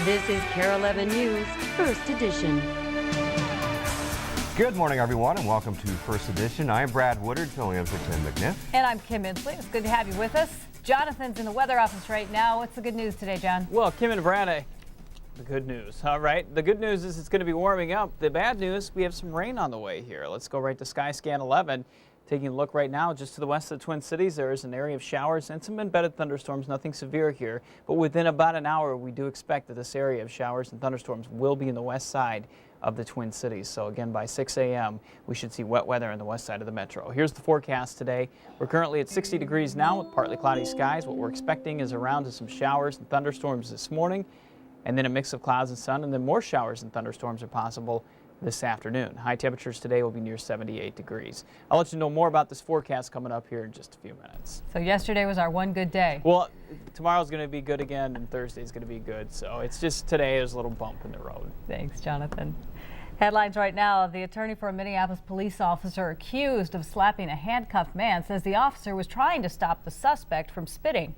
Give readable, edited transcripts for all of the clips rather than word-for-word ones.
This is KARE 11 News, First Edition. Good morning, everyone, and welcome to First Edition. I'm Brad Woodard, filling in for Tim McNiff. And I'm Kim Inslee. It's good to have you with us. Jonathan's in the weather office right now. What's the good news today, John? Well, Kim and Brad, the good news. All right. The good news is it's going to be warming up. The bad news, we have some rain on the way here. Let's go right to Skyscan 11. Taking a look right now just to the west of the Twin Cities, there is an area of showers and some embedded thunderstorms, nothing severe here. But within about an hour, we do expect that this area of showers and thunderstorms will be in the west side of the Twin Cities. So again, by 6 a.m., we should see wet weather on the west side of the metro. Here's the forecast today. We're currently at 60 degrees now with partly cloudy skies. What we're expecting is around some showers and thunderstorms this morning, and then a mix of clouds and sun, and then more showers and thunderstorms are possible this afternoon. High temperatures today will be near 78 degrees. I'll let you know more about this forecast coming up here in just a few minutes. So yesterday was our one good day. Well, tomorrow's going to be good again, and Thursday's going to be good. So it's just today is a little bump in the road. Thanks, Jonathan. Headlines right now. The attorney for a Minneapolis police officer accused of slapping a handcuffed man says the officer was trying to stop the suspect from spitting.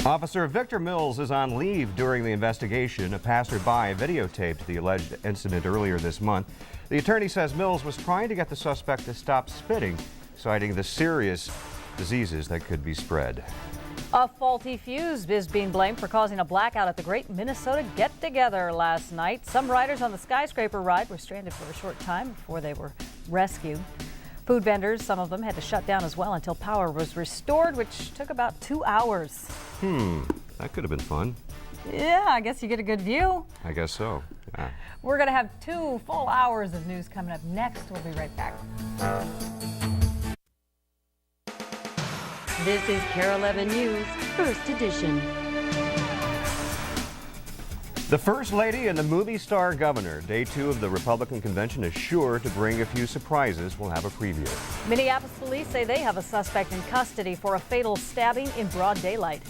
Officer Victor Mills is on leave during the investigation. A passerby videotaped the alleged incident earlier this month. The attorney says Mills was trying to get the suspect to stop spitting, citing the serious diseases that could be spread. A faulty fuse is being blamed for causing a blackout at the Great Minnesota Get-Together last night. Some riders on the skyscraper ride were stranded for a short time before they were rescued. Food vendors, some of them, had to shut down as well until power was restored, which took about 2 hours. That could have been fun. Yeah, I guess you get a good view. I guess so, yeah. We're going to have 2 full hours of news coming up next. We'll be right back. This is KARE 11 News, First Edition. The First Lady and the movie star governor. Day 2 of the Republican convention is sure to bring a few surprises. We'll have a preview. Minneapolis police say they have a suspect in custody for a fatal stabbing in broad daylight.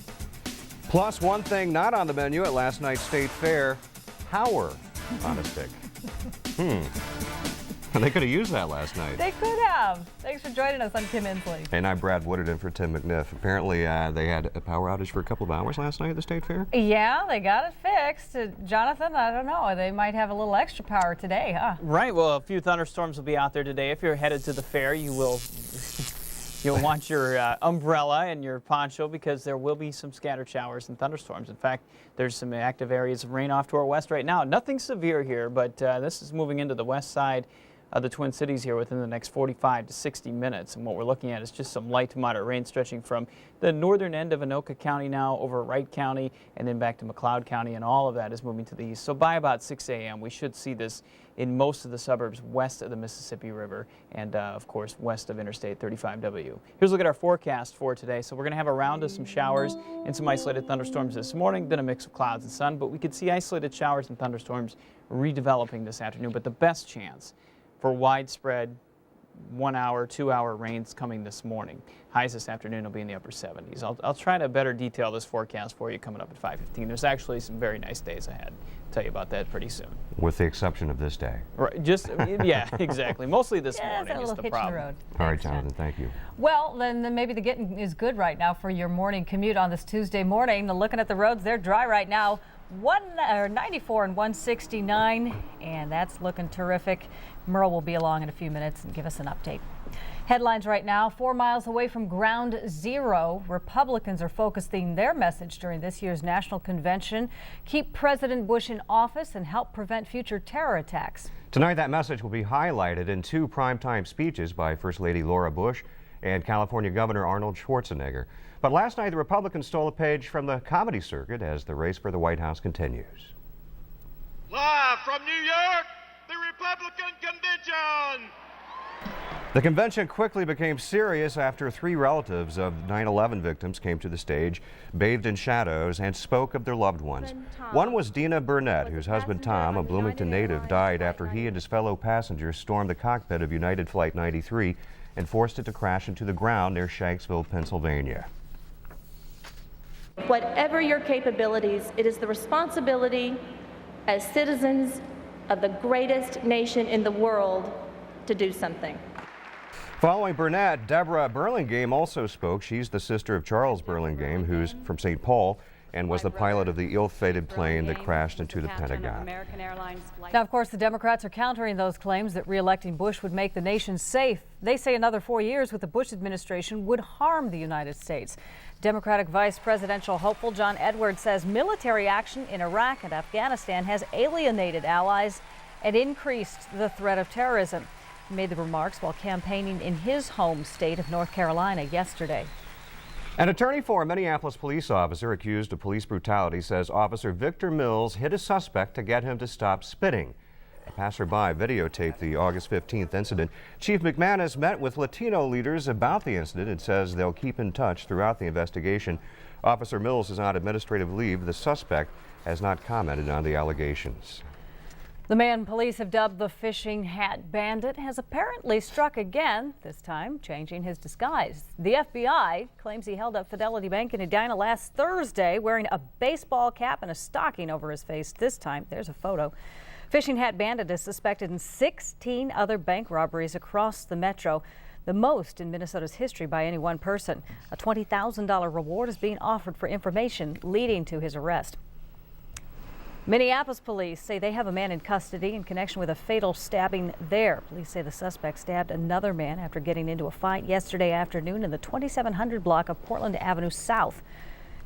Plus, one thing not on the menu at last night's state fair, power on a stick. They could have used that last night. They could have. Thanks for joining us. I'm Kim Inslee. And I'm Brad Woodard in for Tim McNiff. Apparently, they had a power outage for a couple of hours last night at the state fair. Yeah, they got it fixed. Jonathan, I don't know. They might have a little extra power today, huh? Right. Well, a few thunderstorms will be out there today. If you're headed to the fair, you'll want your umbrella and your poncho because there will be some scattered showers and thunderstorms. In fact, there's some active areas of rain off to our west right now. Nothing severe here, but this is moving into the west side of the Twin Cities here within the next 45 to 60 minutes. And what we're looking at is just some light to moderate rain stretching from the northern end of Anoka County now over Wright County and then back to McLeod County, and all of that is moving to the east. So by about 6 a.m. we should see this in most of the suburbs west of the Mississippi River and of course west of Interstate 35W. Here's a look at our forecast for today. So we're going to have a round of some showers and some isolated thunderstorms this morning, then a mix of clouds and sun, but we could see isolated showers and thunderstorms redeveloping this afternoon. But the best chance for widespread 1 hour, 2 hour rains coming this morning. Highs this afternoon will be in the upper 70s. I'll try to better detail this forecast for you coming up at 5:15. There's actually some very nice days ahead. I'll tell you about that pretty soon. With the exception of this day. Right, just, yeah, exactly. Mostly this morning is the problem. Road. All right, Jonathan, thank you. Well, then maybe the getting is good right now for your morning commute on this Tuesday morning. Looking at the roads, they're dry right now. 94 and 169, and that's looking terrific. Merle will be along in a few minutes and give us an update. Headlines right now. 4 miles away from ground zero, Republicans are focusing their message during this year's national convention. Keep President Bush in office and help prevent future terror attacks. Tonight, that message will be highlighted in 2 primetime speeches by First Lady Laura Bush and California Governor Arnold Schwarzenegger. But last night, the Republicans stole a page from the comedy circuit as the race for the White House continues. Live from New York, the Republican Convention! The convention quickly became serious after 3 relatives of 9/11 victims came to the stage, bathed in shadows, and spoke of their loved ones. One was Dina Burnett, whose husband Tom, a Bloomington native, died after he and his fellow passengers stormed the cockpit of United Flight 93 and forced it to crash into the ground near Shanksville, Pennsylvania. Whatever your capabilities, it is the responsibility as citizens of the greatest nation in the world to do something. Following Burnett, Deborah Burlingame also spoke. She's the sister of Charles Burlingame, who's from St. Paul and was the pilot of the ill-fated plane that crashed into the Pentagon. Now, of course, the Democrats are countering those claims that re-electing Bush would make the nation safe. They say another 4 years with the Bush administration would harm the United States. Democratic Vice Presidential hopeful John Edwards says military action in Iraq and Afghanistan has alienated allies and increased the threat of terrorism. He made the remarks while campaigning in his home state of North Carolina yesterday. An attorney for a Minneapolis police officer accused of police brutality says Officer Victor Mills hit a suspect to get him to stop spitting. A passerby videotaped the August 15th incident. Chief McManus met with Latino leaders about the incident and says they'll keep in touch throughout the investigation. Officer Mills is on administrative leave. The suspect has not commented on the allegations. The man police have dubbed the fishing hat bandit has apparently struck again, this time changing his disguise. The FBI claims he held up Fidelity Bank in Edina last Thursday wearing a baseball cap and a stocking over his face. This time, there's a photo. Fishing hat bandit is suspected in 16 other bank robberies across the metro, the most in Minnesota's history by any one person. A $20,000 reward is being offered for information leading to his arrest. Minneapolis police say they have a man in custody in connection with a fatal stabbing there. Police say the suspect stabbed another man after getting into a fight yesterday afternoon in the 2700 block of Portland Avenue South.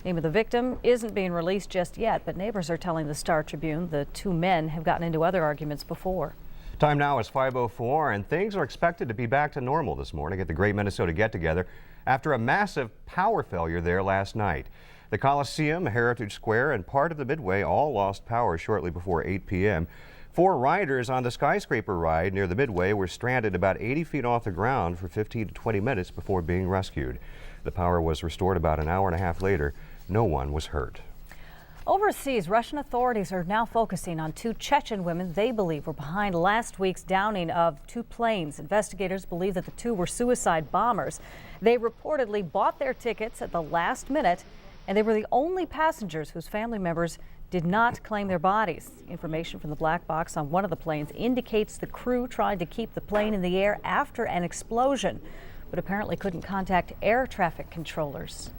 Name of the victim isn't being released just yet, but neighbors are telling the Star Tribune the two men have gotten into other arguments before. Time now is 5:04, and things are expected to be back to normal this morning at the Great Minnesota Get-Together after a massive power failure there last night. The Coliseum, Heritage Square, and part of the Midway all lost power shortly before 8 p.m. 4 riders on the skyscraper ride near the Midway were stranded about 80 feet off the ground for 15 to 20 minutes before being rescued. The power was restored about an hour and a half later. No one was hurt. Overseas, Russian authorities are now focusing on 2 Chechen women they believe were behind last week's downing of 2 planes. Investigators believe that the 2 were suicide bombers. They reportedly bought their tickets at the last minute, and they were the only passengers whose family members did not claim their bodies. Information from the black box on one of the planes indicates the crew tried to keep the plane in the air after an explosion, but apparently couldn't contact air traffic controllers.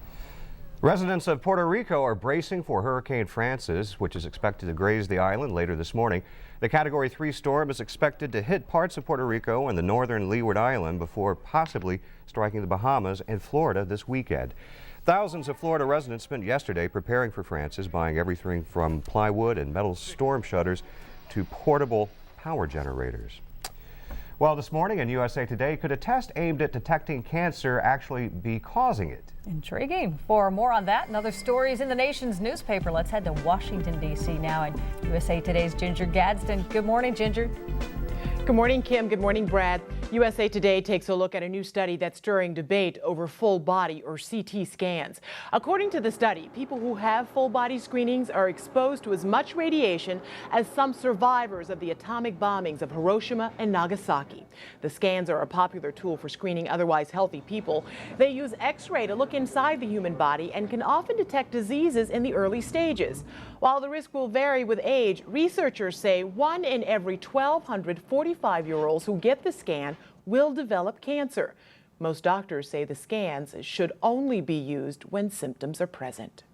Residents of Puerto Rico are bracing for Hurricane Francis, which is expected to graze the island later this morning. The Category 3 storm is expected to hit parts of Puerto Rico and the northern Leeward Island before possibly striking the Bahamas and Florida this weekend. Thousands of Florida residents spent yesterday preparing for Francis, buying everything from plywood and metal storm shutters to portable power generators. Well, this morning in USA Today, could a test aimed at detecting cancer actually be causing it? Intriguing. For more on that and other stories in the nation's newspaper, let's head to Washington, D.C. now and USA Today's Ginger Gadsden. Good morning, Ginger. Good morning, Kim. Good morning, Brad. USA Today takes a look at a new study that's stirring debate over full body or CT scans. According to the study, people who have full body screenings are exposed to as much radiation as some survivors of the atomic bombings of Hiroshima and Nagasaki. The scans are a popular tool for screening otherwise healthy people. They use X-ray to look inside the human body and can often detect diseases in the early stages. While the risk will vary with age, researchers say 1 in every 1,200 45-year-olds who get the scan will develop cancer. Most doctors say the scans should only be used when symptoms are present.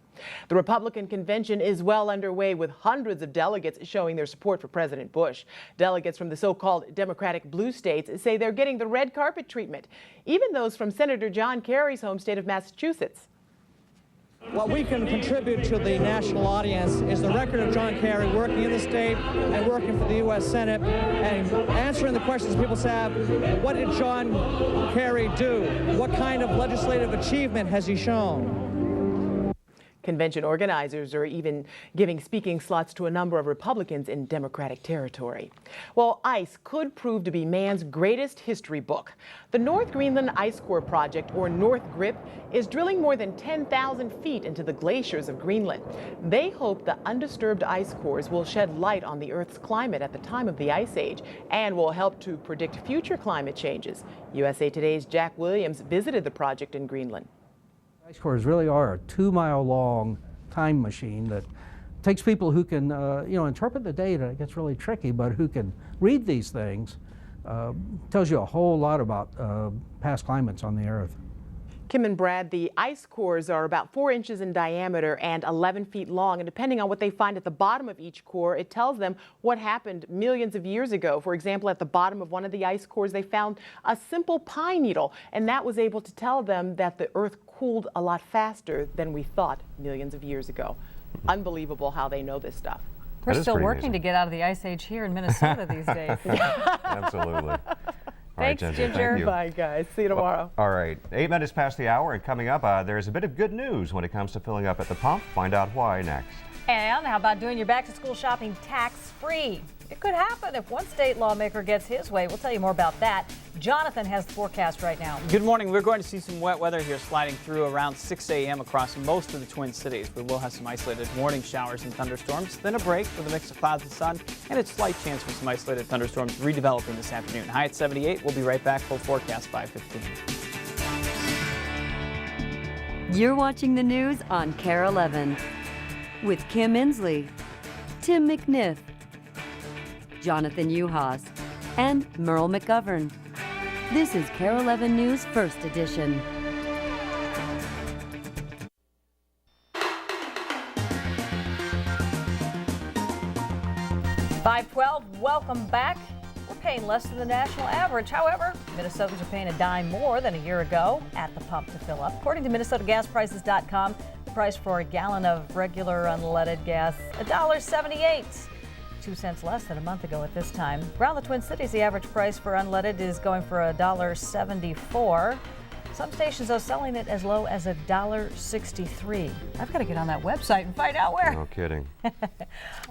The Republican convention is well underway with hundreds of delegates showing their support for President Bush. Delegates from the so-called Democratic blue states say they're getting the red carpet treatment, even those from Senator John Kerry's home state of Massachusetts. What we can contribute to the national audience is the record of John Kerry working in the state and working for the U.S. Senate and answering the questions people have. What did John Kerry do? What kind of legislative achievement has he shown? Convention organizers are even giving speaking slots to a number of Republicans in Democratic territory. Well, ice could prove to be man's greatest history book. The North Greenland Ice Core Project, or North GRIP, is drilling more than 10,000 feet into the glaciers of Greenland. They hope the undisturbed ice cores will shed light on the Earth's climate at the time of the Ice Age and will help to predict future climate changes. USA Today's Jack Williams visited the project in Greenland. Ice cores really are a 2-mile-long time machine that takes people who can, interpret the data. It gets really tricky, but who can read these things tells you a whole lot about past climates on the Earth. Kim and Brad, the ice cores are about 4 inches in diameter and 11 feet long, and depending on what they find at the bottom of each core, it tells them what happened millions of years ago. For example, at the bottom of one of the ice cores, they found a simple pine needle, and that was able to tell them that the Earth cooled a lot faster than we thought millions of years ago. Unbelievable how they know this stuff. We're still working to get out of the ice age here in Minnesota these days. Absolutely. Thanks, All right, Ginger. Thank you. Bye, guys. See you tomorrow. All right, 8 minutes past the hour, and coming up, there's a bit of good news when it comes to filling up at the pump. Find out why next. And how about doing your back-to-school shopping tax-free? It could happen if one state lawmaker gets his way. We'll tell you more about that. Jonathan has the forecast right now. Good morning. We're going to see some wet weather here sliding through around 6 a.m. across most of the Twin Cities. We will have some isolated morning showers and thunderstorms, then a break with a mix of clouds and sun, and a slight chance for some isolated thunderstorms redeveloping this afternoon. High at 78. We'll be right back. Full forecast 5:15. You're watching the news on KARE 11 with Kim Inslee, Tim McNiff, Jonathan Uhas, and Merle McGovern. This is KARE 11 News First Edition. .512, welcome back. We're paying less than the national average. However, Minnesotans are paying a dime more than a year ago at the pump to fill up. According to MinnesotaGasPrices.com, the price for a gallon of regular unleaded gas, $1.78. 2 cents less than a month ago at this time. Around the Twin Cities, the average price for unleaded is going for $1.74. Some stations are selling it as low as $1.63. I've got to get on that website and find out where. No kidding.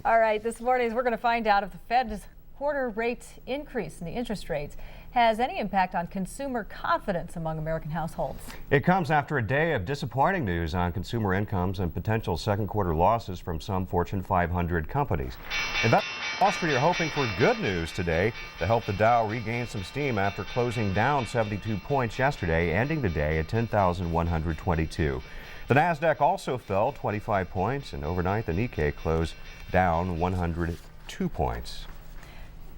All right, this morning we're going to find out if the Fed's quarter rate increase in the interest rates has any impact on consumer confidence among American households. It comes after a day of disappointing news on consumer incomes and potential second quarter losses from some Fortune 500 companies. Investors on Wall Street are hoping for good news today to help the Dow regain some steam after closing down 72 points yesterday, ending the day at 10,122. The Nasdaq also fell 25 points, and overnight the Nikkei closed down 102 points.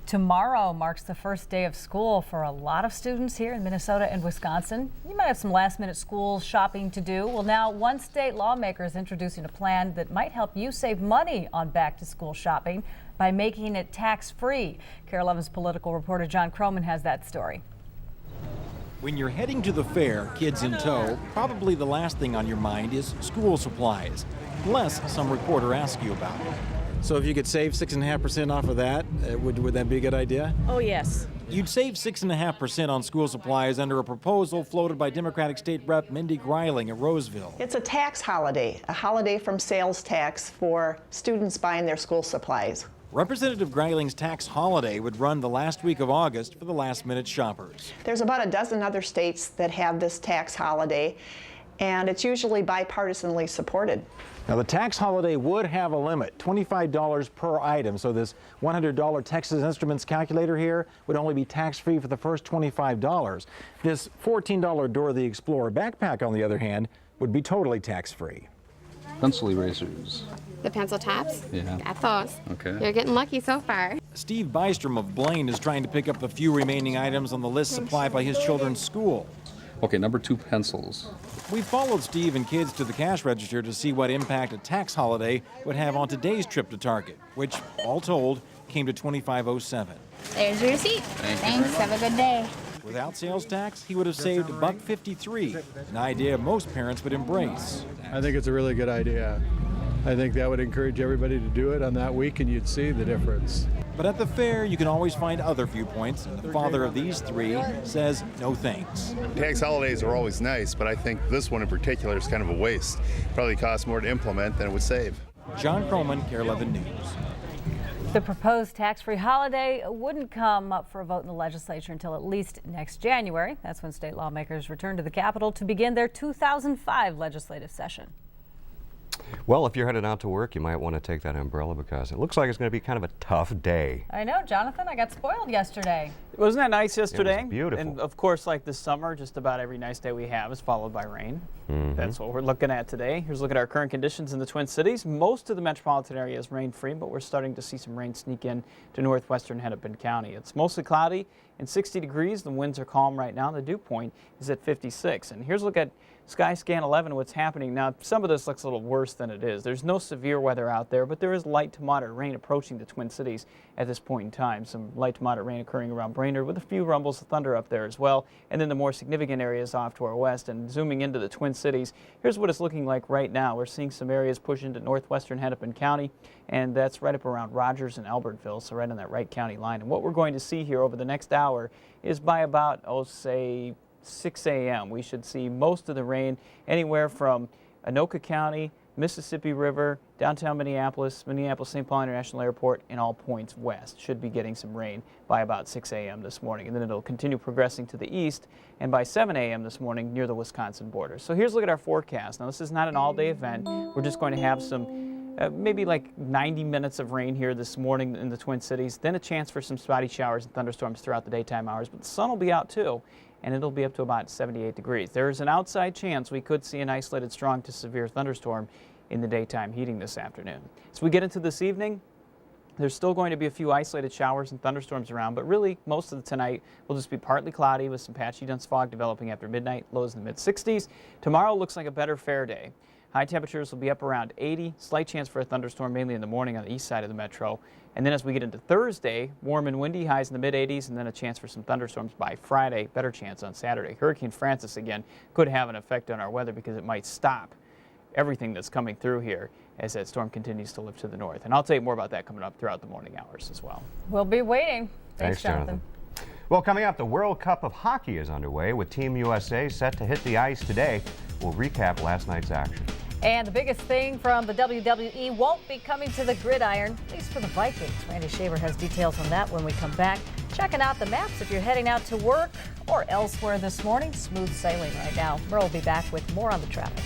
Tomorrow marks the first day of school for a lot of students here in Minnesota and Wisconsin. You might have some last-minute school shopping to do. Well, now one state lawmaker is introducing a plan that might help you save money on back-to-school shopping by making it tax-free. KARE 11's political reporter John Croman has that story. When you're heading to the fair, kids in tow, probably the last thing on your mind is school supplies, unless some reporter asks you about it. So if you could save 6.5% off of that, would that be a good idea? Oh, yes. You'd save 6.5% on school supplies under a proposal floated by Democratic State Rep Mindy Greiling at Roseville. It's a tax holiday, a holiday from sales tax for students buying their school supplies. Representative Greiling's tax holiday would run the last week of August for the last-minute shoppers. There's about a dozen other states that have this tax holiday, and it's usually bipartisanly supported. Now, the tax holiday would have a limit, $25 per item. So this $100 Texas Instruments calculator here would only be tax-free for the first $25. This $14 Dora the Explorer backpack, on the other hand, would be totally tax-free. Pencil erasers. The pencil tops? Yeah. Got those. Okay. You're getting lucky so far. Steve Bystrom of Blaine is trying to pick up the few remaining items on the list supplied by his children's school. Okay, number 2, pencils. We followed Steve and kids to the cash register to see what impact a tax holiday would have on today's trip to Target, which, all told, came to $25.07. There's your receipt. Thanks. Have a good day. Without sales tax, he would have saved $1.53, an idea most parents would embrace. I think it's a really good idea. I think that would encourage everybody to do it on that week, and you'd see the difference. But at the fair, you can always find other viewpoints, and the father of these three says no thanks. Tax holidays are always nice, but I think this one in particular is kind of a waste. Probably costs more to implement than it would save. John Croman, KARE 11 News. The proposed tax-free holiday wouldn't come up for a vote in the legislature until at least next January. That's when state lawmakers return to the Capitol to begin their 2005 legislative session. Well, if you're headed out to work, you might want to take that umbrella because it looks like it's going to be kind of a tough day. I know, Jonathan, I got spoiled yesterday. Wasn't that nice yesterday? It was beautiful. And of course, like this summer, just about every nice day we have is followed by rain. That's what we're looking at today. Here's a look at our current conditions in the Twin Cities. Most of the metropolitan area is rain-free, but we're starting to see some rain sneak in to northwestern Hennepin County. It's mostly cloudy and 60 degrees. The winds are calm right now. The dew point is at 56. And here's a look at Skyscan 11, what's happening. Now, some of this looks a little worse than it is. There's no severe weather out there, but there is light to moderate rain approaching the Twin Cities at this point in time. Some light to moderate rain occurring around Brainerd with a few rumbles of thunder up there as well. And then the more significant areas off to our west. And zooming into the Twin Cities, here's what it's looking like right now. We're seeing some areas push into northwestern Hennepin County, and that's right up around Rogers and Albertville, so right on that Wright County line. And what we're going to see here over the next hour is by about, say, 6 a.m. we should see most of the rain anywhere from Anoka County, Mississippi River, downtown Minneapolis, St. Paul International Airport, and all points west. Should be getting some rain by about 6 a.m. this morning. And then it'll continue progressing to the east, and by 7 a.m. this morning near the Wisconsin border. So here's a look at our forecast. Now, this is not an all-day event. We're just going to have some maybe like 90 minutes of rain here this morning in the Twin Cities, then a chance for some spotty showers and thunderstorms throughout the daytime hours. But the sun will be out too, and it'll be up to about 78 degrees. There's an outside chance we could see an isolated strong to severe thunderstorm in the daytime heating this afternoon. As we get into this evening, there's still going to be a few isolated showers and thunderstorms around, but really most of the tonight will just be partly cloudy with some patchy dense fog developing after midnight, lows in the mid-60s. Tomorrow looks like a better fair day. High temperatures will be up around 80, slight chance for a thunderstorm mainly in the morning on the east side of the metro. And then as we get into Thursday, warm and windy, highs in the mid-80s, and then a chance for some thunderstorms by Friday, better chance on Saturday. Hurricane Francis, again, could have an effect on our weather because it might stop everything that's coming through here as that storm continues to lift to the north. And I'll tell you more about that coming up throughout the morning hours as well. We'll be waiting. Thanks, Jonathan. Well, coming up, the World Cup of Hockey is underway with Team USA set to hit the ice today. We'll recap last night's action. And the biggest thing from the WWE won't be coming to the gridiron, at least for the Vikings. Randy Shaver has details on that when we come back. Checking out the maps if you're heading out to work or elsewhere this morning. Smooth sailing right now. Merle will be back with more on the traffic.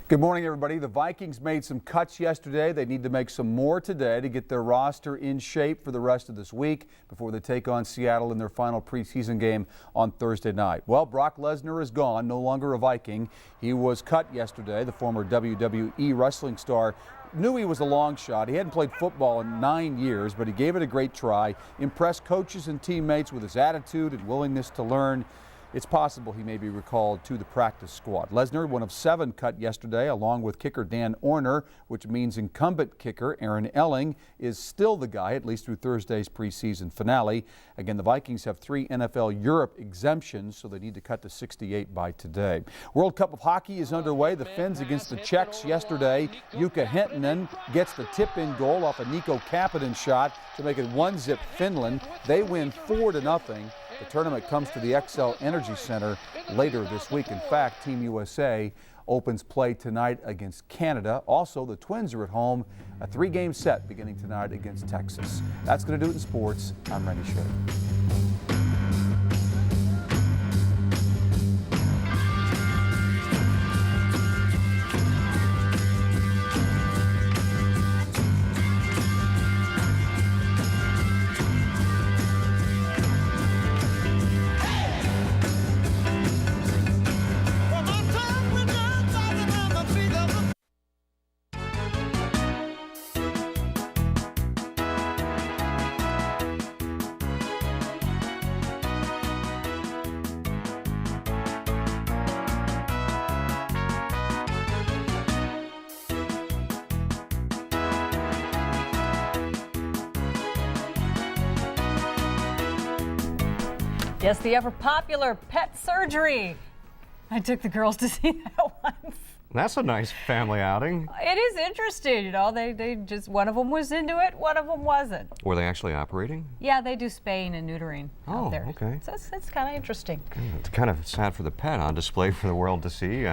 Good morning, everybody. The Vikings made some cuts yesterday. They need to make some more today to get their roster in shape for the rest of this week before they take on Seattle in their final preseason game on Thursday night. Well, Brock Lesnar is gone, no longer a Viking. He was cut yesterday. The former WWE wrestling star knew he was a long shot. He hadn't played football in 9 years, but he gave it a great try, impressed coaches and teammates with his attitude and willingness to learn. It's possible he may be recalled to the practice squad. Lesnar, one of 7 cut yesterday, along with kicker Dan Orner, which means incumbent kicker Aaron Elling is still the guy, at least through Thursday's preseason finale. Again, the Vikings have 3 NFL Europe exemptions, so they need to cut to 68 by today. World Cup of Hockey is underway. The Finns against the Czechs yesterday. Jukka Hentunen gets the tip-in goal off a Nico Kapanen shot to make it 1-0 Finland. They win 4-0. The tournament comes to the XL Energy Center later this week. In fact, Team USA opens play tonight against Canada. Also, the Twins are at home, a 3-game set beginning tonight against Texas. That's going to do it in sports. I'm Randy Shaver. Yes, the ever popular pet surgery. I took the girls to see that once. That's a nice family outing. It is interesting, you know. They just, one of them was into it, one of them wasn't. Were they actually operating? Yeah, they do spaying and neutering out there. Okay. So it's kind of interesting. It's kind of sad for the pet on display for the world to see.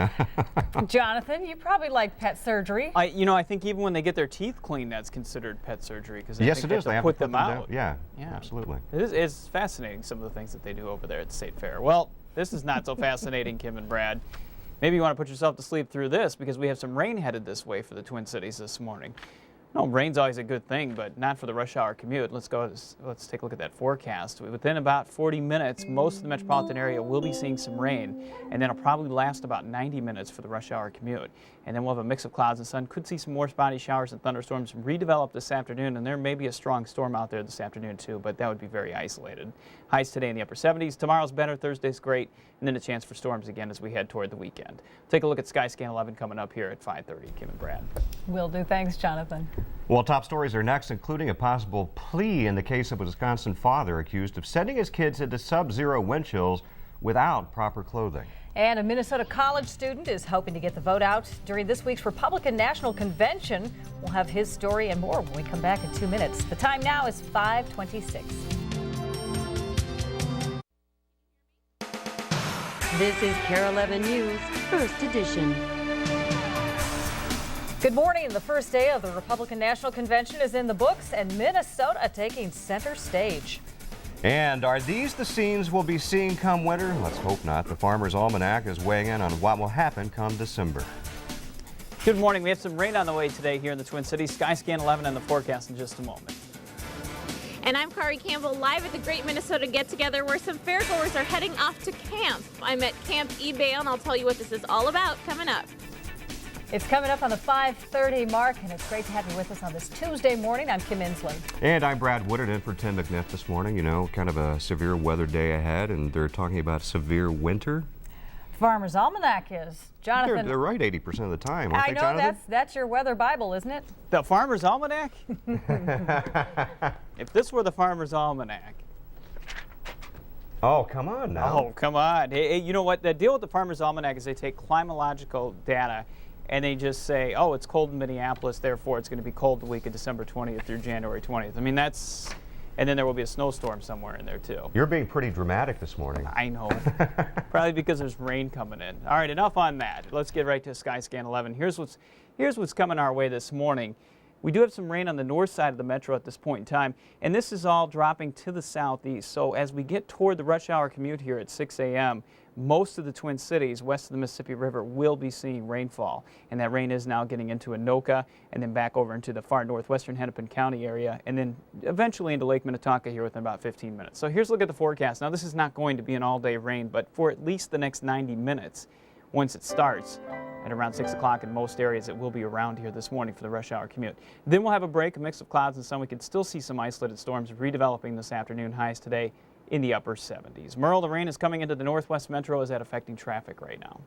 Jonathan, you probably like pet surgery. I think even when they get their teeth cleaned, that's considered pet surgery because yes, it is. They have to put them out. Yeah, absolutely. It's fascinating, some of the things that they do over there at the State Fair. Well, this is not so fascinating, Kim and Brad. Maybe you want to put yourself to sleep through this because we have some rain headed this way for the Twin Cities this morning. No, rain's always a good thing, but not for the rush hour commute. Let's take a look at that forecast. Within about 40 minutes, most of the metropolitan area will be seeing some rain, and then it'll probably last about 90 minutes for the rush hour commute. And then we'll have a mix of clouds and sun. Could see some more spotty showers and thunderstorms redevelop this afternoon, and there may be a strong storm out there this afternoon too, but that would be very isolated. Highs today in the upper 70s. Tomorrow's better, Thursday's great, and then a chance for storms again as we head toward the weekend. Take a look at Skyscan 11 coming up here at 5:30. Kim and Brad. Will do. Thanks, Jonathan. Well, top stories are next, including a possible plea in the case of a Wisconsin father accused of sending his kids into sub-zero wind chills without proper clothing. And a Minnesota college student is hoping to get the vote out during this week's Republican National Convention. We'll have his story and more when we come back in 2 minutes. The time now is 5:26. This is KARE 11 News, First Edition. Good morning. The first day of the Republican National Convention is in the books, and Minnesota taking center stage. And are these the scenes we'll be seeing come winter? Let's hope not. The Farmer's Almanac is weighing in on what will happen come December. Good morning. We have some rain on the way today here in the Twin Cities. Skyscan 11 and the forecast in just a moment. And I'm Kari Campbell, live at the Great Minnesota Get-Together, where some fairgoers are heading off to camp. I'm at Camp eBay, and I'll tell you what this is all about coming up. It's coming up on the 5:30 mark, and it's great to have you with us on this Tuesday morning. I'm Kim Inslee. And I'm Brad Woodard in for Tim McNiff this morning. You know, kind of a severe weather day ahead, and they're talking about severe winter. Farmer's Almanac is. Jonathan. They're right 80% of the time, aren't I they, know, Jonathan? that's your weather Bible, isn't it? The Farmer's Almanac? If this were the Farmer's Almanac. Oh, come on now. Oh, come on. Hey, you know what? The deal with the Farmer's Almanac is they take climatological data and they just say, oh, it's cold in Minneapolis, therefore it's going to be cold the week of December 20th through January 20th. I mean, that's... And then there will be a snowstorm somewhere in there, too. You're being pretty dramatic this morning. I know. Probably because there's rain coming in. All right, enough on that. Let's get right to Skyscan 11. Here's what's coming our way this morning. We do have some rain on the north side of the metro at this point in time, and this is all dropping to the southeast. So as we get toward the rush hour commute here at 6 a.m., most of the Twin Cities west of the Mississippi River will be seeing rainfall, and that rain is now getting into Anoka and then back over into the far northwestern Hennepin County area and then eventually into Lake Minnetonka here within about 15 minutes. So here's a look at the forecast. Now this is not going to be an all-day rain, but for at least the next 90 minutes once it starts at around 6 o'clock in most areas, it will be around here this morning for the rush hour commute. Then we'll have a break, a mix of clouds and sun. We can still see some isolated storms redeveloping this afternoon, highs today in the upper 70s. Merle, the rain is coming into the northwest metro. Is that affecting traffic right now?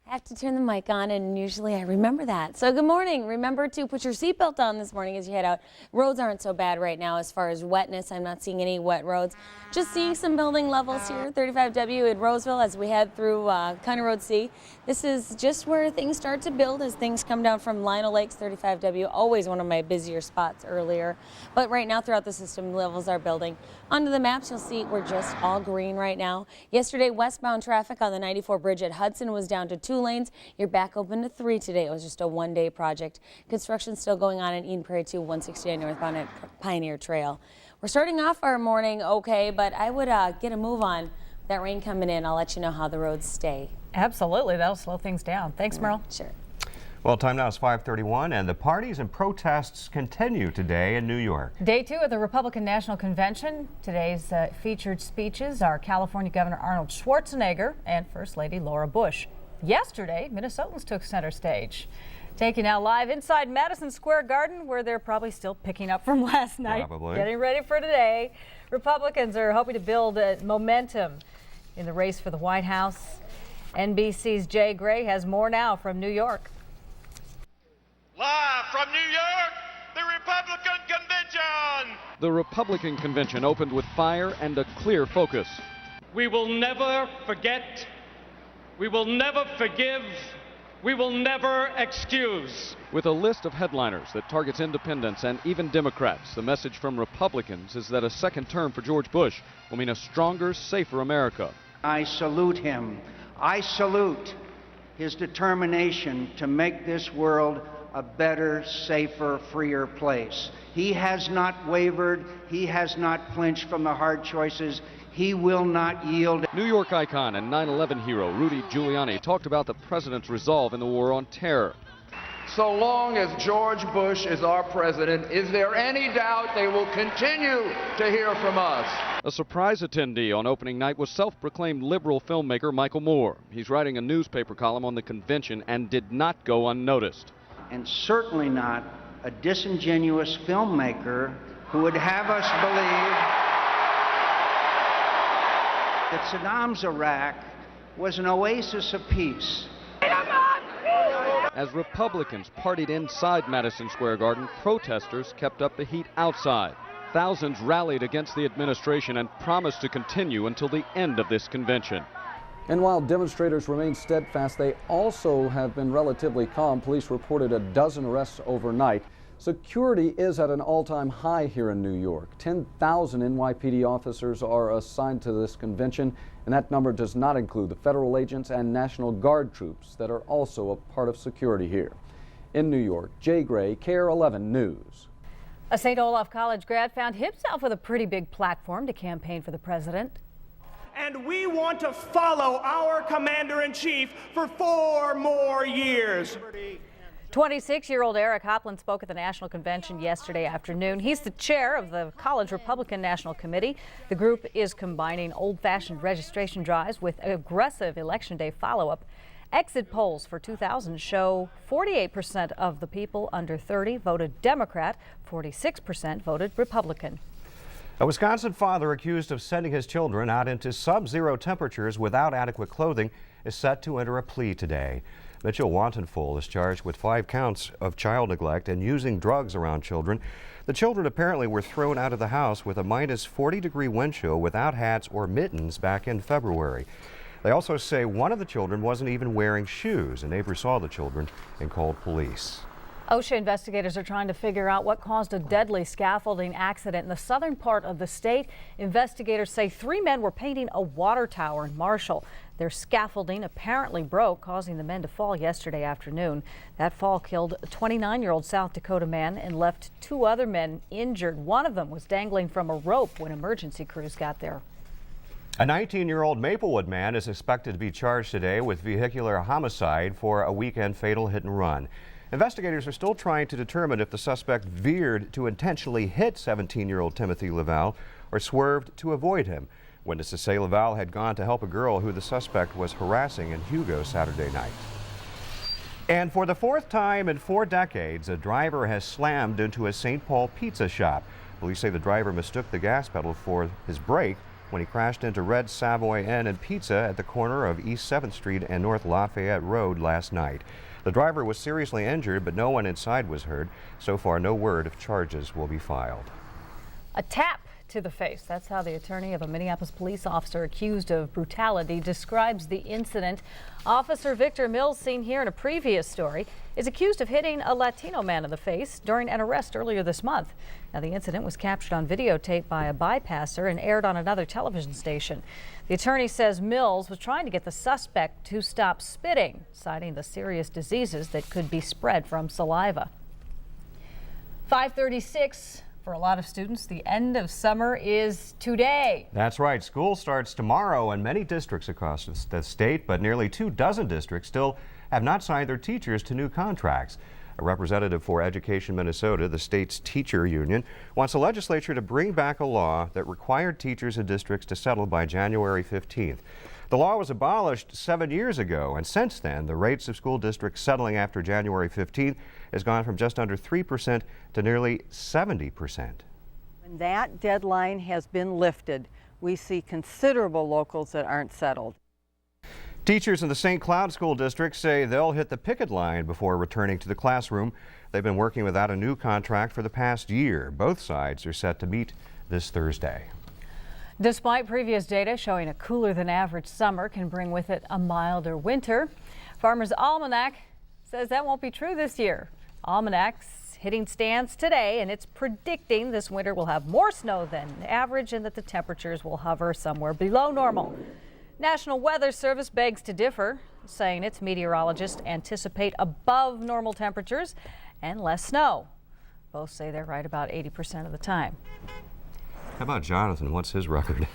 I have to turn the mic on, and usually I remember that. So good morning. Remember to put your seatbelt on this morning as you head out. Roads aren't so bad right now as far as wetness. I'm not seeing any wet roads. Just seeing some building levels here, 35W in Roseville as we head through County Road C. This is just where things start to build as things come down from Lionel Lakes, 35W, always one of my busier spots earlier. But right now throughout the system, levels are building. Onto the maps, you'll see we're just all green right now. Yesterday, westbound traffic on the 94 bridge at Hudson was down to 2 lanes. You're back open to 3 today. It was just a one-day project. Construction still going on in Eden Prairie 2, 169 northbound at Pioneer Trail. We're starting off our morning okay, but I would get a move on. That rain coming in, I'll let you know how the roads stay. Absolutely. That'll slow things down. Thanks, Merle. Sure. Well, time now is 5:31, and the parties and protests continue today in New York. Day 2 of the Republican National Convention. Today's featured speeches are California Governor Arnold Schwarzenegger and First Lady Laura Bush. Yesterday, Minnesotans took center stage. Taking now live inside Madison Square Garden, where they're probably still picking up from last night. Probably. Getting ready for today. Republicans are hoping to build momentum in the race for the White House. NBC's Jay Gray has more now from New York. Live from New York, the Republican Convention! The Republican Convention opened with fire and a clear focus. We will never forget. We will never forgive. We will never excuse. With a list of headliners that targets independents and even Democrats, the message from Republicans is that a second term for George Bush will mean a stronger, safer America. I salute him. I salute his determination to make this world a better, safer, freer place. He has not wavered. He has not flinched from the hard choices. He will not yield. New York icon and 9/11 hero Rudy Giuliani talked about the president's resolve in the war on terror. So long as George Bush is our president, is there any doubt they will continue to hear from us? A surprise attendee on opening night was self-proclaimed liberal filmmaker Michael Moore. He's writing a newspaper column on the convention and did not go unnoticed. And certainly not a disingenuous filmmaker who would have us believe that Saddam's Iraq was an oasis of peace. As Republicans partied inside Madison Square Garden, protesters kept up the heat outside. Thousands rallied against the administration and promised to continue until the end of this convention. And while demonstrators remain steadfast, they also have been relatively calm. Police reported a dozen arrests overnight. Security is at an all-time high here in New York. 10,000 NYPD officers are assigned to this convention, and that number does not include the federal agents and National Guard troops that are also a part of security here. In New York, Jay Gray, KARE 11 News. A St. Olaf College grad found himself with a pretty big platform to campaign for the president. And we want to follow our commander-in-chief for 4 more years. 26-year-old Eric Hopland spoke at the National Convention yesterday afternoon. He's the chair of the College Republican National Committee. The group is combining old-fashioned registration drives with aggressive Election Day follow-up. Exit polls for 2000 show 48% of the people under 30 voted Democrat, 46% voted Republican. A Wisconsin father accused of sending his children out into sub-zero temperatures without adequate clothing is set to enter a plea today. Mitchell Wantonful is charged with 5 counts of child neglect and using drugs around children. The children apparently were thrown out of the house with a minus 40-degree wind chill without hats or mittens back in February. They also say one of the children wasn't even wearing shoes. A neighbor saw the children and called police. OSHA investigators are trying to figure out what caused a deadly scaffolding accident in the southern part of the state. Investigators say 3 men were painting a water tower in Marshall. Their scaffolding apparently broke, causing the men to fall yesterday afternoon. That fall killed a 29-year-old South Dakota man and left 2 other men injured. One of them was dangling from a rope when emergency crews got there. A 19-year-old Maplewood man is expected to be charged today with vehicular homicide for a weekend fatal hit and run. Investigators are still trying to determine if the suspect veered to intentionally hit 17-year-old Timothy Laval or swerved to avoid him. Witnesses say Laval had gone to help a girl who the suspect was harassing in Hugo Saturday night. And for the 4th time in 4 decades, a driver has slammed into a St. Paul pizza shop. Police say the driver mistook the gas pedal for his brake when he crashed into Red Savoy Inn and Pizza at the corner of East 7th Street and North Lafayette Road last night. The driver was seriously injured, but no one inside was hurt. So far, no word if charges will be filed. A tap to the face. That's how the attorney of a Minneapolis police officer accused of brutality describes the incident. Officer Victor Mills, seen here in a previous story, is accused of hitting a Latino man in the face during an arrest earlier this month. Now, the incident was captured on videotape by a bypasser and aired on another television station. The attorney says Mills was trying to get the suspect to stop spitting, citing the serious diseases that could be spread from saliva. 5:36. For a lot of students, the end of summer is today. That's right. School starts tomorrow in many districts across the state, but nearly 24 districts still have not signed their teachers to new contracts. A representative for Education Minnesota, the state's teacher union, wants the legislature to bring back a law that required teachers in districts to settle by January 15th. The law was abolished 7 years ago, and since then, the rates of school districts settling after January 15th has gone from just under 3% to nearly 70%. When that deadline has been lifted, we see considerable locals that aren't settled. Teachers in the St. Cloud School District say they'll hit the picket line before returning to the classroom. They've been working without a new contract for the past year. Both sides are set to meet this Thursday. Despite previous data showing a cooler than average summer can bring with it a milder winter, Farmer's Almanac says that won't be true this year. Almanac's hitting stands today, and it's predicting this winter will have more snow than average and that the temperatures will hover somewhere below normal. National Weather Service begs to differ, saying its meteorologists anticipate above normal temperatures and less snow. Both say they're right about 80% of the time. How about Jonathan? What's his record?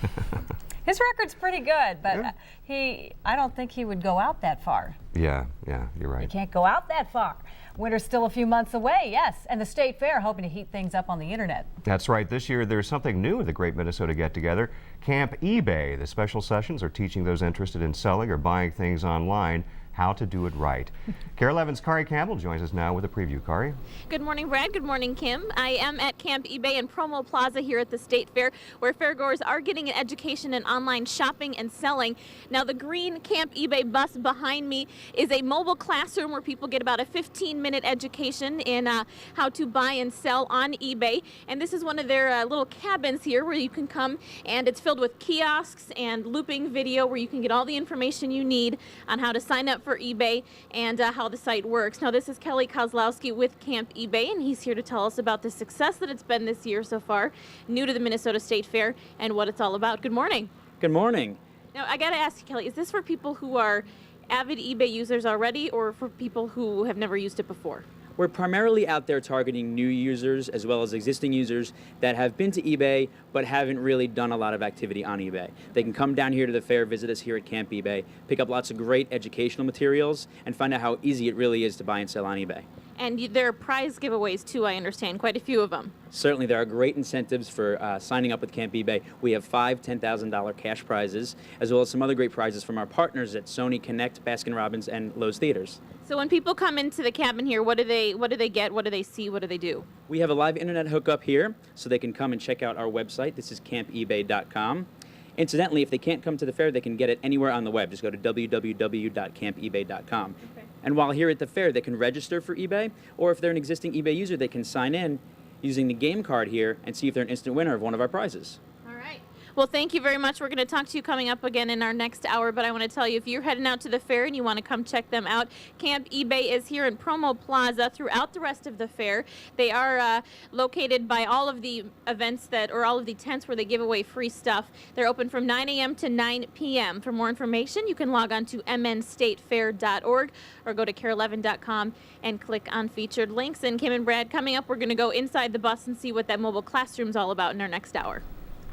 His record's pretty good, but I don't think he would go out that far. Yeah, you're right. You can't go out that far. Winter's still a few months away, yes, and the State Fair hoping to heat things up on the internet. That's right. This year there's something new at the Great Minnesota Get-Together, Camp eBay. The special sessions are teaching those interested in selling or buying things online how to do it right. KARE 11's Kari Campbell joins us now with a preview. Kari? Good morning, Brad. Good morning, Kim. I am at Camp eBay in Promo Plaza here at the State Fair, where fairgoers are getting an education in online shopping and selling. Now, the green Camp eBay bus behind me is a mobile classroom where people get about a 15-minute education in how to buy and sell on eBay. And this is one of their little cabins here where you can come, and it's filled with kiosks and looping video where you can get all the information you need on how to sign up for eBay and how the site works. Now, this is Kelly Kozlowski with Camp eBay, and he's here to tell us about the success that it's been this year so far, new to the Minnesota State Fair, and what it's all about. Good morning. Good morning. Now, I got to ask you, Kelly, is this for people who are avid eBay users already, or for people who have never used it before? We're primarily out there targeting new users as well as existing users that have been to eBay but haven't really done a lot of activity on eBay. They can come down here to the fair, visit us here at Camp eBay, pick up lots of great educational materials, and find out how easy it really is to buy and sell on eBay. And there are prize giveaways too, I understand, quite a few of them. Certainly, there are great incentives for signing up with Camp eBay. We have 5 $10,000 cash prizes, as well as some other great prizes from our partners at Sony, Connect, Baskin-Robbins, and Lowe's Theaters. So when people come into the cabin here, what do they get? What do they see? What do they do? We have a live internet hookup here, so they can come and check out our website. This is campebay.com. Incidentally, if they can't come to the fair, they can get it anywhere on the web. Just go to www.campebay.com. Okay. And while here at the fair, they can register for eBay, or if they're an existing eBay user, they can sign in using the game card here and see if they're an instant winner of one of our prizes. All right. Well, thank you very much. We're going to talk to you coming up again in our next hour, but I want to tell you, if you're heading out to the fair and you want to come check them out, Camp eBay is here in Promo Plaza throughout the rest of the fair. They are located by all of the events all of the tents where they give away free stuff. They're open from 9 a.m. to 9 p.m. For more information, you can log on to mnstatefair.org or go to KARE11.com and click on featured links. And Kim and Brad, coming up, we're going to go inside the bus and see what that mobile classroom's all about in our next hour.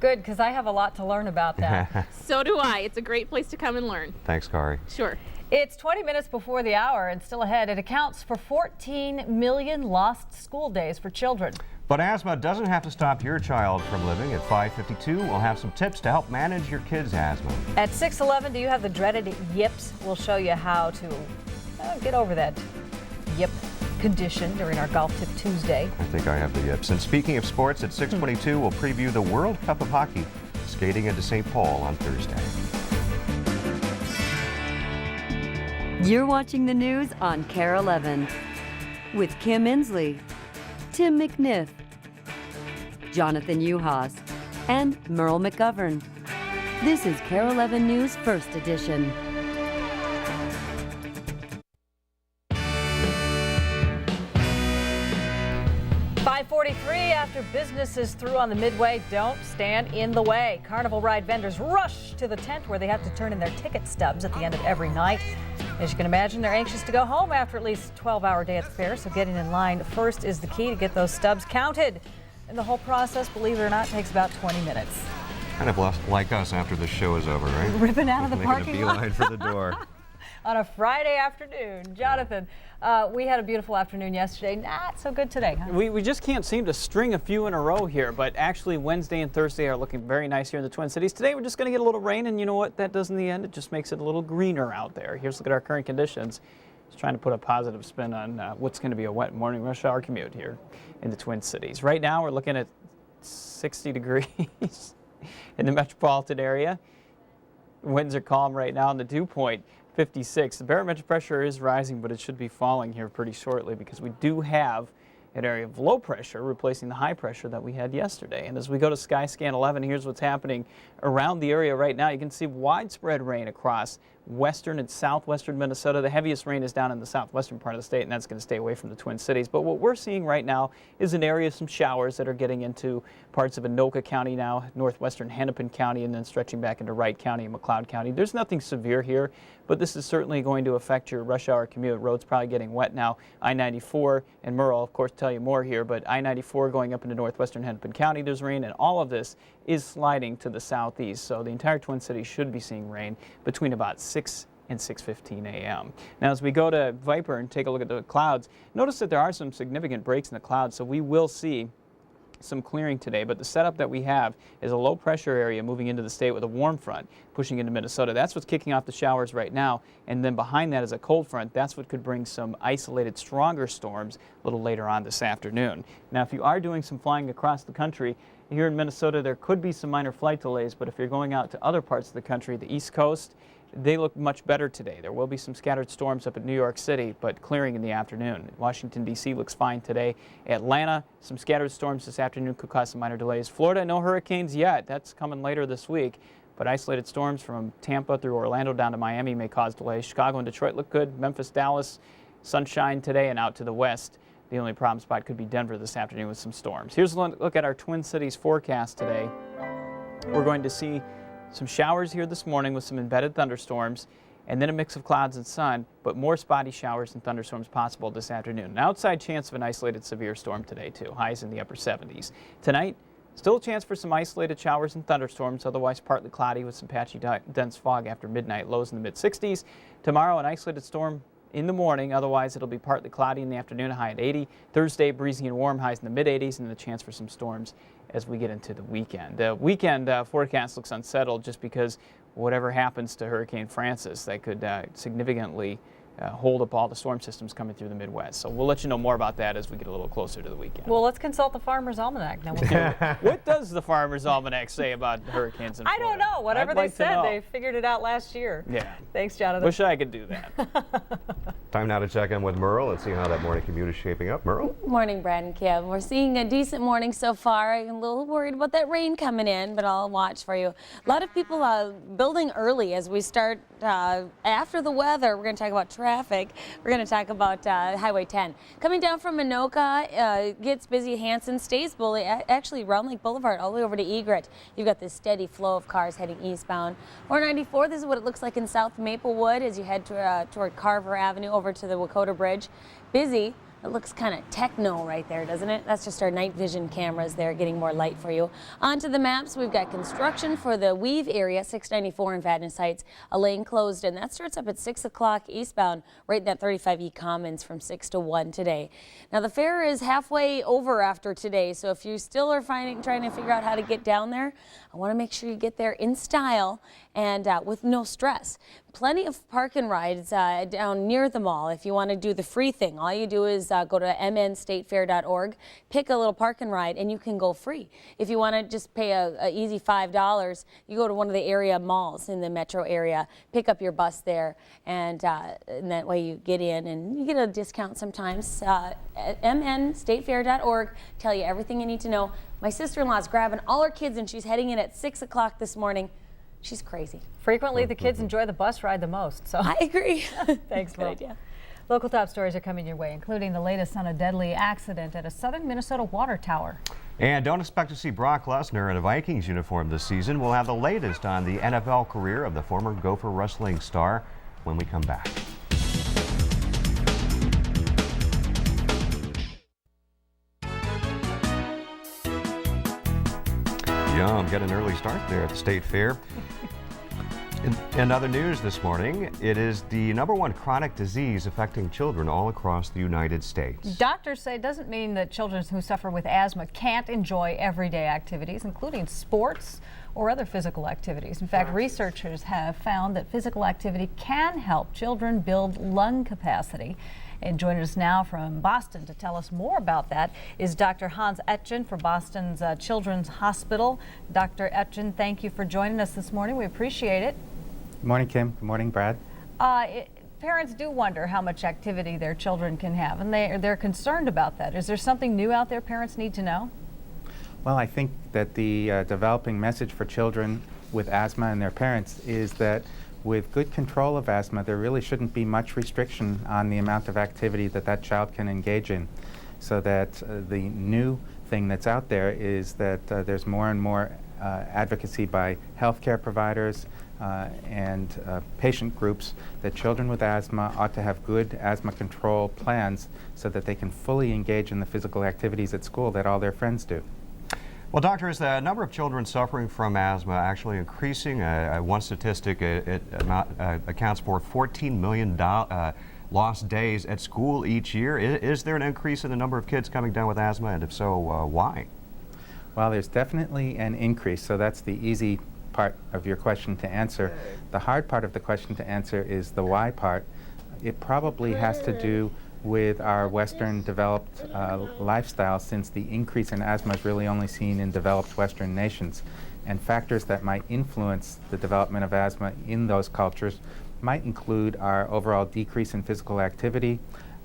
Good, because I have a lot to learn about that. So do I. It's a great place to come and learn. Thanks, Kari. Sure. It's 20 minutes before the hour and still ahead. It accounts for 14 million lost school days for children. But asthma doesn't have to stop your child from living. At 5:52, we'll have some tips to help manage your kids' asthma. At 6:11, do you have the dreaded yips? We'll show you how to get over that yip condition during our Golf Tip Tuesday. I think I have the yips. And speaking of sports, at 6:22, we'll preview the World Cup of Hockey skating into St. Paul on Thursday. You're watching the news on KARE 11 with Kim Inslee, Tim McNiff, Jonathan Uhas, and Merle McGovern. This is KARE 11 News First Edition. After business is through on the Midway, don't stand in the way. Carnival ride vendors rush to the tent where they have to turn in their ticket stubs at the end of every night. As you can imagine, they're anxious to go home after at least a 12-hour day at the fair, so getting in line first is the key to get those stubs counted. And the whole process, believe it or not, takes about 20 minutes. Kind of like us after the show is over, right? Ripping out of the parking lot. Making a beeline for the door. On a Friday afternoon. Jonathan, we had a beautiful afternoon yesterday. Not so good today, huh? We just can't seem to string a few in a row here, but actually Wednesday and Thursday are looking very nice here in the Twin Cities. Today we're just going to get a little rain, and you know what that does in the end? It just makes it a little greener out there. Here's a look at our current conditions. Just trying to put a positive spin on what's going to be a wet morning rush hour commute here in the Twin Cities. Right now we're looking at 60 degrees in the metropolitan area. Winds are calm right now, and the dew point 56. The barometric pressure is rising, but it should be falling here pretty shortly because we do have an area of low pressure replacing the high pressure that we had yesterday. And as we go to Skyscan 11, here's what's happening around the area right now. You can see widespread rain across western and southwestern Minnesota. The heaviest rain is down in the southwestern part of the state, and that's going to stay away from the Twin Cities. But what we're seeing right now is an area of some showers that are getting into parts of Anoka County now, northwestern Hennepin County, and then stretching back into Wright County and McLeod County. There's nothing severe here, but this is certainly going to affect your rush hour commute. Roads probably getting wet now. I-94 and Merle, of course, tell you more here, but I-94 going up into northwestern Hennepin County, there's rain, and all of this is sliding to the southeast. So the entire Twin Cities should be seeing rain between about 6 and 6:15 a.m. Now, as we go to Viper and take a look at the clouds, notice that there are some significant breaks in the clouds, so we will see some clearing today, but the setup that we have is a low pressure area moving into the state with a warm front pushing into Minnesota. That's what's kicking off the showers right now, and then behind that is a cold front. That's what could bring some isolated stronger storms a little later on this afternoon. Now, if you are doing some flying across the country, here in Minnesota there could be some minor flight delays, but if you're going out to other parts of the country, the East Coast, they look much better today. There will be some scattered storms up at New York City, but clearing in the afternoon. Washington, D.C. looks fine today. Atlanta, some scattered storms this afternoon could cause some minor delays. Florida, no hurricanes yet. That's coming later this week. But isolated storms from Tampa through Orlando down to Miami may cause delays. Chicago and Detroit look good. Memphis, Dallas, sunshine today and out to the west. The only problem spot could be Denver this afternoon with some storms. Here's a look at our Twin Cities forecast today. We're going to see some showers here this morning with some embedded thunderstorms, and then a mix of clouds and sun, but more spotty showers and thunderstorms possible this afternoon. An outside chance of an isolated severe storm today, too. Highs in the upper 70s. Tonight, still a chance for some isolated showers and thunderstorms, otherwise partly cloudy with some patchy dense fog after midnight, lows in the mid-60s. Tomorrow, an isolated storm in the morning, otherwise it'll be partly cloudy in the afternoon, a high at 80. Thursday, breezy and warm, highs in the mid-80s, and the chance for some storms as we get into the weekend. The weekend forecast looks unsettled just because whatever happens to Hurricane Francis, that could significantly hold up all the storm systems coming through the Midwest. So we'll let you know more about that as we get a little closer to the weekend. Well, let's consult the Farmer's Almanac now. What does the Farmer's Almanac say about hurricanes in Florida? I don't know. Whatever they said, they figured it out last year. Yeah. Thanks, Jonathan. Wish I could do that. Time now to check in with Merle. Let's see how that morning commute is shaping up. Merle? Morning, Brad and Kim. We're seeing a decent morning so far. I'm a little worried about that rain coming in, but I'll watch for you. A lot of people building early as we start after the weather. We're going to talk about traffic. We're going to talk about Highway 10. Coming down from Anoka, gets busy. Hanson stays bully, actually Round Lake Boulevard all the way over to Egret. You've got this steady flow of cars heading eastbound. 494, this is what it looks like in South Maplewood as you head toward Carver Avenue over to the Wakota Bridge. Busy. It looks kind of techno right there, doesn't it? That's just our night vision cameras there getting more light for you. Onto the maps, we've got construction for the Weave area, 694 in Vadnais Heights, a lane closed, and that starts up at 6 o'clock eastbound, right in that 35E Commons from 6 to 1 today. Now, the fair is halfway over after today, so if you still are trying to figure out how to get down there, I want to make sure you get there in style and with no stress. Plenty of park and rides down near the mall. If you want to do the free thing, all you do is go to mnstatefair.org, pick a little park and ride, and you can go free. If you want to just pay a easy $5, you go to one of the area malls in the metro area, pick up your bus there, and that way you get in and you get a discount sometimes. mnstatefair.org, tell you everything you need to know. My sister-in-law is grabbing all her kids and she's heading in at 6 o'clock this morning. She's crazy. Frequently, the kids enjoy the bus ride the most. So I agree. Thanks, Good idea. Local top stories are coming your way, including the latest on a deadly accident at a southern Minnesota water tower. And don't expect to see Brock Lesnar in a Vikings uniform this season. We'll have the latest on the NFL career of the former Gopher wrestling star when we come back. Yum, get an early start there at the State Fair. In other news this morning, it is the #1 chronic disease affecting children all across the United States. Doctors say it doesn't mean that children who suffer with asthma can't enjoy everyday activities, including sports or other physical activities. In fact, researchers have found that physical activity can help children build lung capacity. And joining us now from Boston to tell us more about that is Dr. Hans Etjen for Boston's Children's Hospital. Dr. Etjen, thank you for joining us this morning. We appreciate it. Good morning, Kim. Good morning, Brad. Parents do wonder how much activity their children can have, and they're concerned about that. Is there something new out there parents need to know? Well, I think that the developing message for children with asthma and their parents is that with good control of asthma, there really shouldn't be much restriction on the amount of activity that that child can engage in. So that the new thing that's out there is that there's more and more advocacy by healthcare providers and patient groups that children with asthma ought to have good asthma control plans so that they can fully engage in the physical activities at school that all their friends do. Well, doctor, is the number of children suffering from asthma actually increasing? One statistic, it accounts for 14 million lost days at school each year. Is there an increase in the number of kids coming down with asthma, and if so, why? Well, there's definitely an increase, so that's the easy part of your question to answer. The hard part of the question to answer is the why part. It probably has to do with our Western developed lifestyle, since the increase in asthma is really only seen in developed Western nations. And factors that might influence the development of asthma in those cultures might include our overall decrease in physical activity,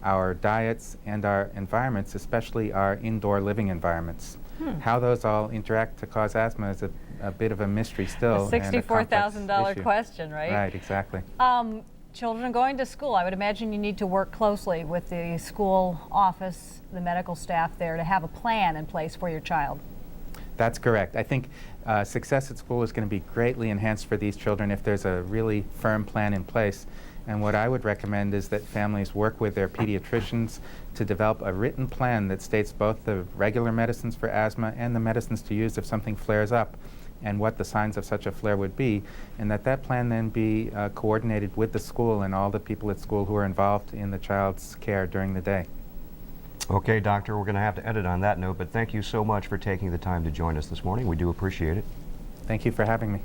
our diets, and our environments, especially our indoor living environments. How those all interact to cause asthma is a bit of a mystery still. A $64,000 question, right? Right, exactly. Children going to school, I would imagine you need to work closely with the school office, the medical staff there, to have a plan in place for your child. That's correct. I think success at school is going to be greatly enhanced for these children if there's a really firm plan in place. And what I would recommend is that families work with their pediatricians to develop a written plan that states both the regular medicines for asthma and the medicines to use if something flares up, and what the signs of such a flare would be, and that plan then be coordinated with the school and all the people at school who are involved in the child's care during the day. Okay, doctor, we're going to have to edit on that note, but thank you so much for taking the time to join us this morning. We do appreciate it. Thank you for having me.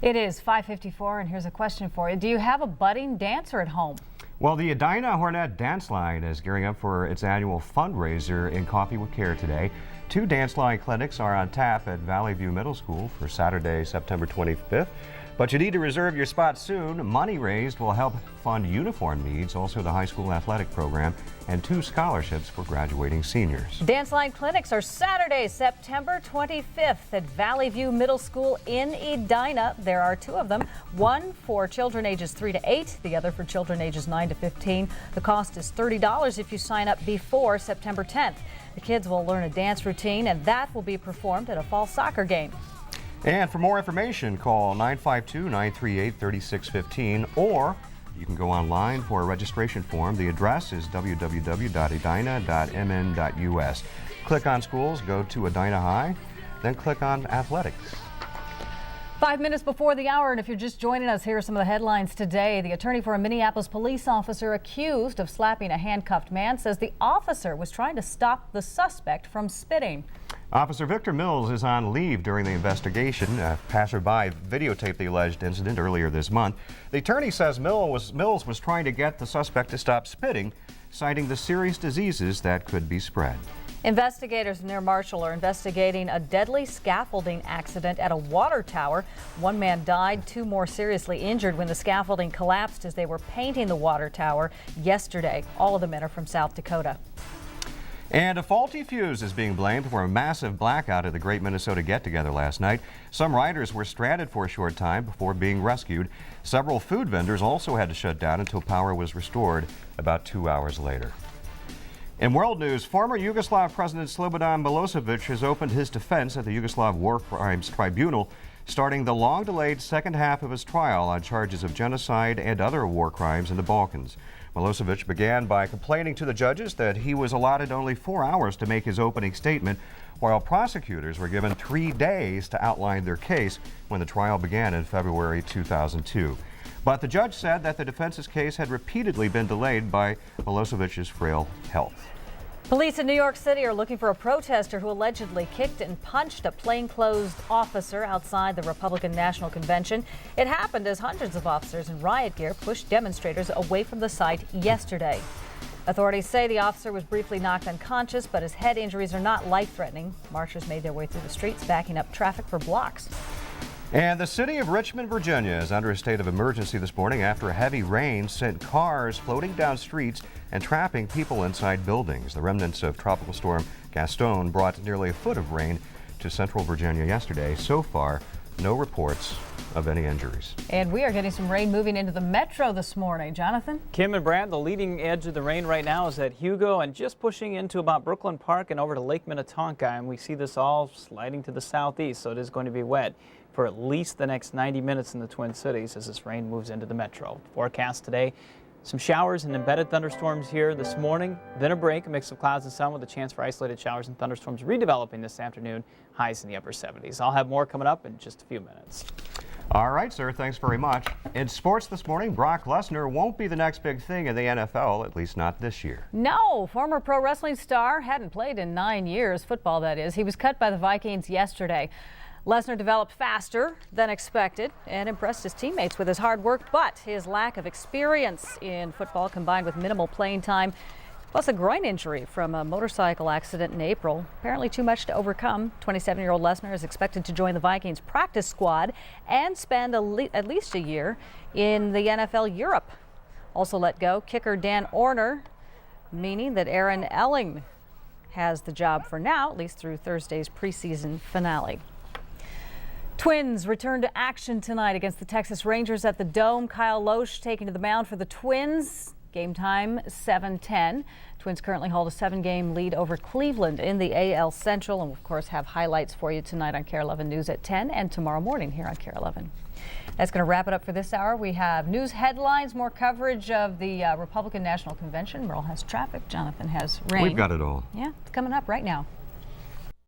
It is 5:54, and here's a question for you. Do you have a budding dancer at home? Well, the Edina Hornet Dance Line is gearing up for its annual fundraiser in Coffee with Care today. 2 dance line clinics are on tap at Valley View Middle School for Saturday, September 25th. But you need to reserve your spot soon. Money raised will help fund uniform needs, also the high school athletic program, and 2 scholarships for graduating seniors. Dance line clinics are Saturday, September 25th at Valley View Middle School in Edina. There are 2 of them, one for children ages 3 to 8, the other for children ages 9 to 15. The cost is $30 if you sign up before September 10th. The kids will learn a dance routine, and that will be performed at a fall soccer game. And for more information, call 952-938-3615, or you can go online for a registration form. The address is www.edina.mn.us. Click on schools, go to Edina High, then click on athletics. 5 minutes before the hour, and if you're just joining us, here are some of the headlines today. The attorney for a Minneapolis police officer accused of slapping a handcuffed man says the officer was trying to stop the suspect from spitting. Officer Victor Mills is on leave during the investigation. A passerby videotaped the alleged incident earlier this month. The attorney says Mills was trying to get the suspect to stop spitting, citing the serious diseases that could be spread. Investigators near Marshall are investigating a deadly scaffolding accident at a water tower. 1 man died, 2 more seriously injured when the scaffolding collapsed as they were painting the water tower yesterday. All of the men are from South Dakota. And a faulty fuse is being blamed for a massive blackout at the Great Minnesota Get-Together last night. Some riders were stranded for a short time before being rescued. Several food vendors also had to shut down until power was restored about 2 hours later. In world news, former Yugoslav President Slobodan Milosevic has opened his defense at the Yugoslav War Crimes Tribunal, starting the long-delayed second half of his trial on charges of genocide and other war crimes in the Balkans. Milosevic began by complaining to the judges that he was allotted only 4 hours to make his opening statement, while prosecutors were given 3 days to outline their case when the trial began in February 2002. But the judge said that the defense's case had repeatedly been delayed by Milosevic's frail health. Police in New York City are looking for a protester who allegedly kicked and punched a plainclothes officer outside the Republican National Convention. It happened as hundreds of officers in riot gear pushed demonstrators away from the site yesterday. Authorities say the officer was briefly knocked unconscious, but his head injuries are not life-threatening. Marchers made their way through the streets, backing up traffic for blocks. And the city of Richmond, Virginia is under a state of emergency this morning after a heavy rain sent cars floating down streets and trapping people inside buildings. The remnants of Tropical Storm Gaston brought nearly a foot of rain to central Virginia yesterday. So far, no reports of any injuries. And we are getting some rain moving into the metro this morning. Jonathan? Kim and Brad, the leading edge of the rain right now is at Hugo and just pushing into about Brooklyn Park and over to Lake Minnetonka. And we see this all sliding to the southeast, so it is going to be wet for at least the next 90 minutes in the Twin Cities as this rain moves into the metro. Forecast today, some showers and embedded thunderstorms here this morning, then a break, a mix of clouds and sun with a chance for isolated showers and thunderstorms redeveloping this afternoon, highs in the upper 70s. I'll have more coming up in just a few minutes. All right, sir, thanks very much. In sports this morning, Brock Lesnar won't be the next big thing in the NFL, at least not this year. No, former pro wrestling star hadn't played in 9 years, football that is. He was cut by the Vikings yesterday. Lesnar developed faster than expected and impressed his teammates with his hard work, but his lack of experience in football combined with minimal playing time, plus a groin injury from a motorcycle accident in April, apparently too much to overcome. 27-year-old Lesnar is expected to join the Vikings practice squad and spend at least a year in the NFL Europe. Also let go kicker Dan Orner, meaning that Aaron Elling has the job for now, at least through Thursday's preseason finale. Twins return to action tonight against the Texas Rangers at the Dome. Kyle Loesch taking to the mound for the Twins. Game time 7:10. Twins currently hold a 7-game lead over Cleveland in the AL Central, and of course have highlights for you tonight on KARE 11 News at 10 and tomorrow morning here on KARE 11. That's going to wrap it up for this hour. We have news headlines, more coverage of the Republican National Convention. Merle has traffic. Jonathan has rain. We've got it all. Yeah, it's coming up right now.